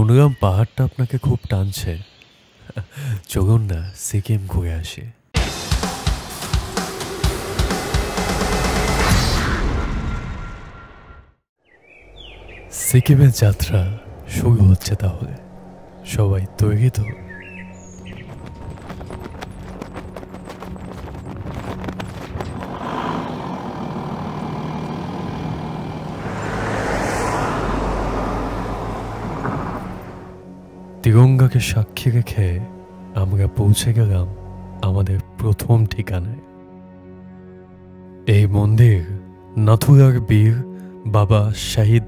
শুনলাম পাহাড়টা আপনাকে খুব টানছে। চলুন না সিকিম ঘুরে আসি। সিকিমের যাত্রা শুরু হচ্ছে তাহলে। সবাই তৈরি তো? তিরঙ্গাকে সাক্ষী রেখে আমরা পৌঁছে গেলাম আমাদের প্রথম ঠিকানায়। এই মন্দির নাথুরার বীর বাবা শহীদ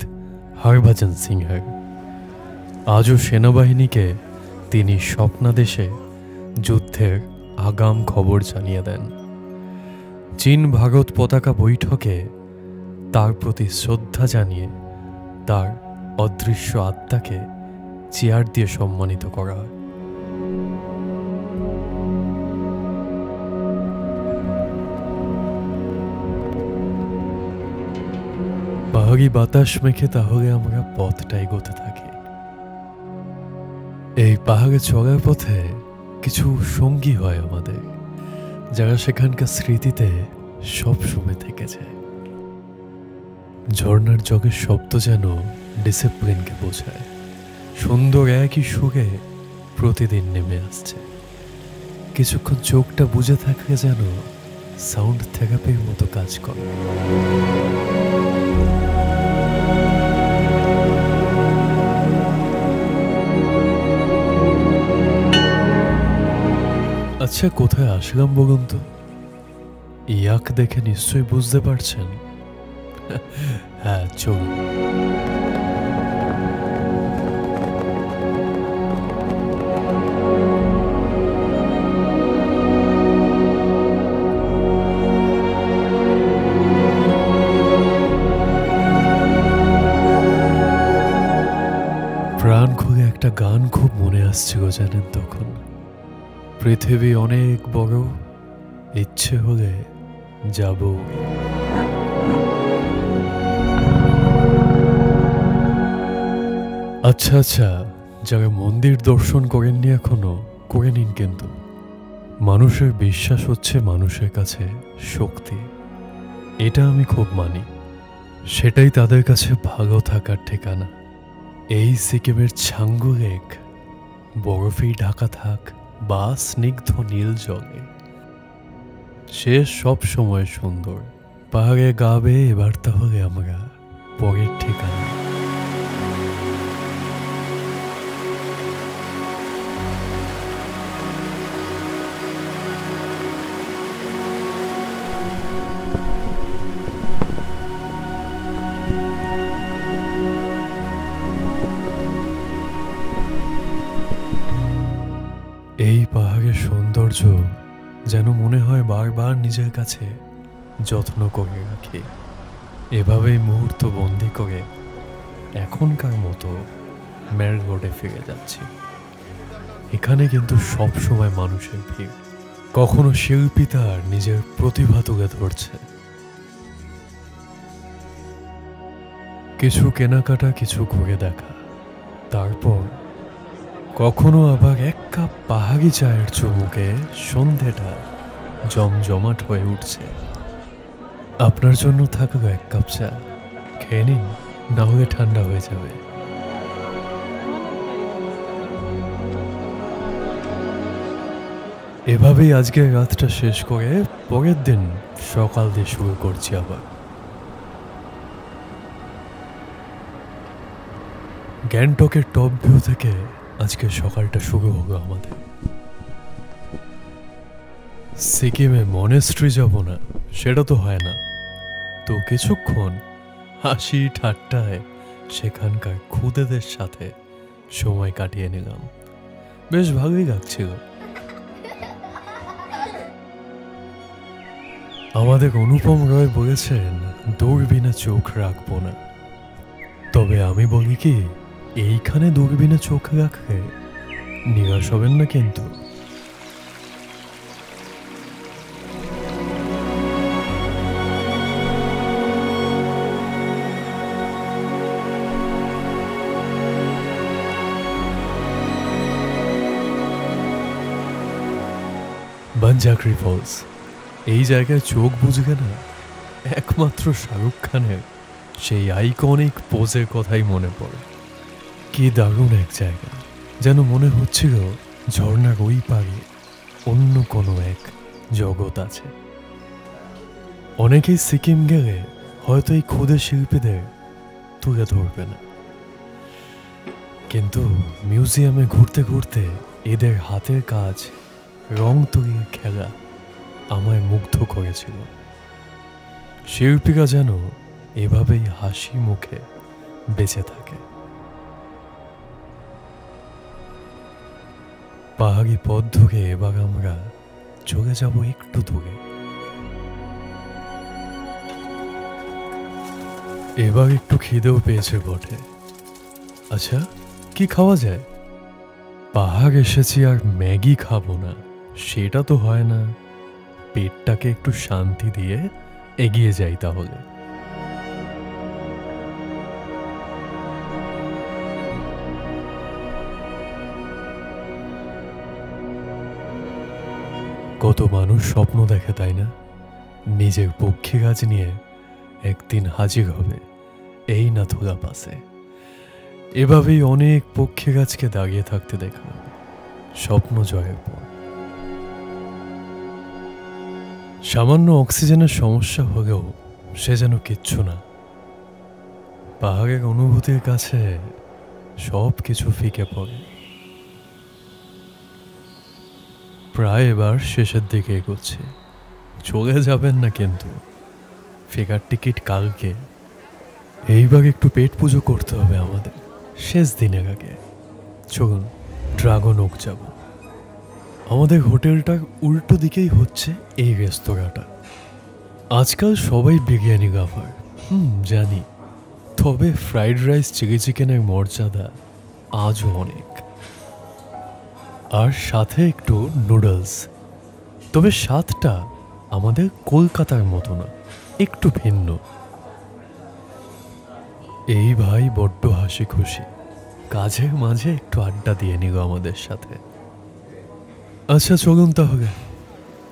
হরভজন সিংহের। আজও সেনাবাহিনীকে তিনি স্বপ্নাদেশে যুদ্ধের আগাম খবর জানিয়ে দেন। চীন ভারত পতাকা বৈঠকে তার প্রতি শ্রদ্ধা জানিয়ে তার অদৃশ্য আত্মাকে চেয়ার দিয়ে সম্মানিত করা হয়। পাহাড়ি বাতাস মেখে তাহলে আমরা পথটা এগোতে থাকি। এই পাহাড়ে চলার পথে কিছু সঙ্গী হয় আমাদের, যারা সেখানকার স্মৃতিতে সবসময় থেকে যায়। ঝর্ণার জগের শব্দ যেন ডিসিপ্লিনকে বোঝায়। সুন্দর একই সুরে প্রতিদিন নেমে আসছে। কিছুক্ষণ চোখটা বুঝে থাকলে যেন সাউন্ড থেরাপির মতো কাজ করে। আচ্ছা, কোথায় আসলাম বলুন তো? ইয়াক দেখে নিশ্চয়ই বুঝতে পারছেন। হ্যাঁ, চলুন। প্রাণ খুলে একটা গান খুব মনে আসছিল জানেন তখন। পৃথিবী অনেক বড়, ইচ্ছে হলে যাব। আচ্ছা আচ্ছা, যারা মন্দির দর্শন করেননি এখনো, করে নিন। কিন্তু মানুষের বিশ্বাস হচ্ছে মানুষের কাছে শক্তি, এটা আমি খুব মানি। সেটাই তাদের কাছে ভালো থাকার ঠিকানা। এই সিকিমের ছাঙ্গু লেক বরফেই ঢাকা থাক বা স্নিগ্ধ নীল জলে, সে সব সময় সুন্দর। পাহাড়ে গা বেয়ে এবার তাহলে আমরা পরের ঠিকানা। এই পাহাড়ের সৌন্দর্য যেন মনে হয় বারবার নিজের কাছে যত্ন করে রাখি। এভাবেই মুহূর্ত বন্দি করে এখনকার মতো মেল রোডে ফিরে যাচ্ছি। এখানে কিন্তু সব সময় মানুষের ভিড়। কখনো শিল্পী তার নিজের প্রতিভা তুলে ধরছে। কিছু কেনাকাটা, কিছু ঘুরে দেখা, তারপর কখনো আবার এক কাপ পাহাড়ি চায়ের চুমুকে সন্ধেটা জমজমাট হয়ে উঠছে। আপনার জন্য থাকবে এক কাপ চা, খেয়ে নিন, না হলে ঠান্ডা হয়ে যাবে। এভাবেই আজকের রাতটা শেষ করে পরের দিন সকাল দিয়ে শুরু করছি আবার। গ্যাংটকের টপ ভিউ থেকে আজকে সকালটা শুরু হলো আমাদের। সিকিমে মনেস্ট্রি যাব না সেটা তো হয় না, তো কিছুক্ষণ হাসি ঠাট্টায় সেখানকার খুদেদের সাথে সময় কাটিয়ে নিলাম। বেশ ভালোই লাগছিল। আমাদের অনুপম রয় বলেছেন দূরবীনে চোখ রাখবো না, তবে আমি বলি কি, এইখানে দূরবীনে চোখ রাখলে নিরাশ হবেন না কিন্তু। বানজাকরি ফলস, এই জায়গায় চোখ বুঝবে না একমাত্র শাহরুখ খানের সেই আইকনিক পোজের কথাই মনে পড়ে। কি দারুণ এক জায়গা, যেন মনে হচ্ছিল ঝর্ণার ওই পারে অন্য কোনো এক জগৎ আছে। অনেকেই সিকিম গেলে হয়তো এই ক্ষুদে শিল্পীদের তুলে ধরবে না, কিন্তু মিউজিয়ামে ঘুরতে ঘুরতে এদের হাতের কাজ, রং তুলির খেলা আমায় মুগ্ধ করেছিল। শিল্পীরা যেন এভাবেই হাসি মুখে বেঁচে থাকে। পাহাড়ি পথ ধরে এবার আমরা চলে যাব একটু দূরে। এবার একটু খিদেও পেয়েছে বটে। আচ্ছা, কি খাওয়া যায়? পাহাড় এসেছি আর ম্যাগি খাবো না, সেটা তো হয় না। পেটটাকে একটু শান্তি দিয়ে এগিয়ে যাই তাহলে। কত মানুষ স্বপ্ন দেখে, তাই না? নিজের পক্ষী গাছ নিয়ে একদিন হাজির হবে এই নাথুলা পাশে। এভাবেই অনেক পক্ষী গাছকে দাঁড়িয়ে থাকতে দেখা স্বপ্ন জয়ের পর। সামান্য অক্সিজেনের সমস্যা হলেও সে যেন কিচ্ছু না। পাহাড়ের অনুভূতির কাছে সব কিছু ফিকে পড়ে। প্রায় এবার শেষের দিকে এগোচ্ছে। চলে যাবেন না কিন্তু, ফেরার টিকিট কালকে। এইবার একটু পেট পুজো করতে হবে আমাদের শেষ দিনের আগে। চলুন ড্রাগন ওক যাব। আমাদের হোটেলটার উল্টো দিকেই হচ্ছে এই রেস্তোরাঁটা। আজকাল সবাই বিরিয়ানি লাভার, জানি, তবে ফ্রাইড রাইস চিলি চিকেনের মর্যাদা আজও অনেক। আর সাথে একটু নুডলস, তবে স্বাদটা আমাদের কলকাতার মতো না, একটু ভিন্ন। এই ভাই বড্ড হাসি খুশি, কাজের মাঝে একটু আড্ডা দিয়ে নিল আমাদের সাথে। আচ্ছা চলুন তাহলে,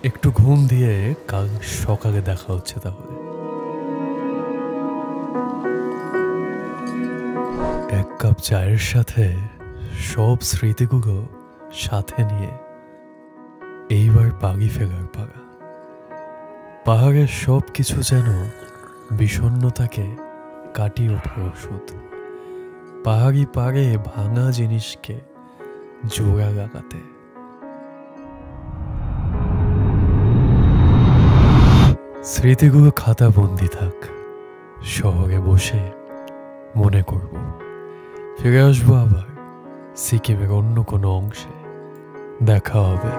একটু ঘুম দিয়ে কাল সকালে দেখা হচ্ছে তাহলে। এক কাপ চায়ের সাথে সব স্মৃতিগুলো সাথে নিয়ে এইবার পাগি ফেরার পাগা। পাহাড়ের সব কিছু যেন বিষণ্ণতাকে কাটিয়ে ওঠার ওষুধ। পাহাড়ি পাড়ে ভাঙা জিনিসকে জোড়া লাগাতে। স্মৃতিগুলো খাতা বন্দি থাক, শহরে বসে মনে করব। ফিরে আসবো আবার সিকিমের অন্য কোনো অংশে। দেখা হবে।